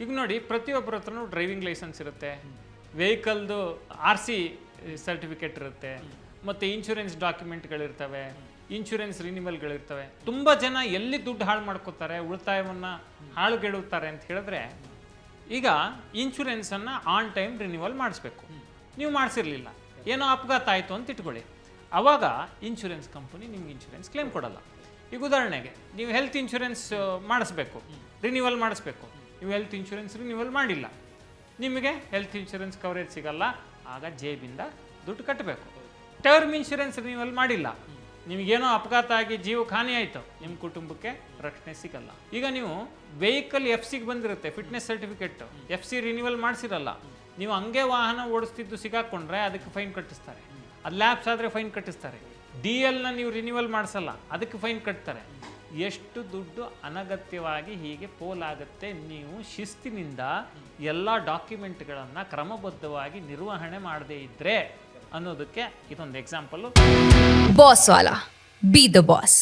ಈಗ ನೋಡಿ ಪ್ರತಿಯೊಬ್ಬರ ಹತ್ರನೂ ಡ್ರೈವಿಂಗ್ ಲೈಸೆನ್ಸ್ ಇರುತ್ತೆ, ವೆಹಿಕಲ್ದು RC ಸರ್ಟಿಫಿಕೇಟ್ ಇರುತ್ತೆ, ಮತ್ತು ಇನ್ಶೂರೆನ್ಸ್ ಡಾಕ್ಯುಮೆಂಟ್ಗಳಿರ್ತವೆ, ಇನ್ಶೂರೆನ್ಸ್ ರಿನಿವಲ್ಗಳಿರ್ತವೆ. ತುಂಬ ಜನ ಎಲ್ಲಿ ದುಡ್ಡು ಹಾಳು ಮಾಡ್ಕೋತಾರೆ, ಉಳಿತಾಯವನ್ನು ಹಾಳುಗೆಡುತ್ತಾರೆ ಅಂತ ಹೇಳಿದ್ರೆ, ಈಗ ಇನ್ಶೂರೆನ್ಸನ್ನು ಆನ್ ಟೈಮ್ ರಿನಿವಲ್ ಮಾಡಿಸ್ಬೇಕು. ನೀವು ಮಾಡಿಸಿರಲಿಲ್ಲ, ಏನೋ ಅಪಘಾತ ಆಯಿತು ಅಂತ ಇಟ್ಕೊಳ್ಳಿ, ಆವಾಗ ಇನ್ಶೂರೆನ್ಸ್ ಕಂಪನಿ ನಿಮ್ಗೆ ಇನ್ಶೂರೆನ್ಸ್ ಕ್ಲೇಮ್ ಕೊಡಲ್ಲ. ಈಗ ಉದಾಹರಣೆಗೆ ನೀವು ಹೆಲ್ತ್ ಇನ್ಶೂರೆನ್ಸ್ ಮಾಡಿಸ್ಬೇಕು, ರಿನಿವಲ್ ಮಾಡಿಸ್ಬೇಕು, ನೀವು ಹೆಲ್ತ್ ಇನ್ಶೂರೆನ್ಸ್ ರಿನಿವಲ್ ಮಾಡಿಲ್ಲ, ನಿಮಗೆ ಹೆಲ್ತ್ ಇನ್ಶೂರೆನ್ಸ್ ಕವರೇಜ್ ಸಿಗಲ್ಲ, ಆಗ ಜೇಬಿಂದ ದುಡ್ಡು ಕಟ್ಟಬೇಕು. ಟರ್ಮ್ ಇನ್ಶೂರೆನ್ಸ್ ರಿನಿವಲ್ ಮಾಡಿಲ್ಲ, ನಿಮಗೇನೋ ಅಪಘಾತ ಆಗಿ ಜೀವಕ್ಕೆ ಹಾನಿ ಆಯಿತು, ನಿಮ್ಮ ಕುಟುಂಬಕ್ಕೆ ರಕ್ಷಣೆ ಸಿಗಲ್ಲ. ಈಗ ನೀವು ವೆಹಿಕಲ್ FC ಬಂದಿರುತ್ತೆ, ಫಿಟ್ನೆಸ್ ಸರ್ಟಿಫಿಕೇಟ್, FC ರಿನಿವಲ್ ಮಾಡಿಸಿರಲ್ಲ, ನೀವು ಹಂಗೆ ವಾಹನ ಓಡಿಸ್ತಿದ್ದು ಸಿಗಾಕೊಂಡ್ರೆ ಅದಕ್ಕೆ ಫೈನ್ ಕಟ್ಟಿಸ್ತಾರೆ, ಅದು ಲ್ಯಾಪ್ಸ್ ಆದರೆ ಫೈನ್ ಕಟ್ಟಿಸ್ತಾರೆ. DLನ ನೀವು ರಿನಿವಲ್ ಮಾಡಿಸಲ್ಲ, ಅದಕ್ಕೆ ಫೈನ್ ಕಟ್ತಾರೆ. ಎಷ್ಟು ದುಡ್ಡು ಅನಗತ್ಯವಾಗಿ ಹೀಗೆ ಪೋಲಾಗುತ್ತೆ. ನೀವು ಶಿಸ್ತಿನಿಂದ ಎಲ್ಲ ಡಾಕ್ಯುಮೆಂಟ್ಗಳನ್ನು ಕ್ರಮಬದ್ಧವಾಗಿ ನಿರ್ವಹಣೆ ಮಾಡದೇ ಇದ್ದರೆ ಅನ್ನೋದಕ್ಕೆ ಇದೊಂದು example. Boss Vala, B the boss.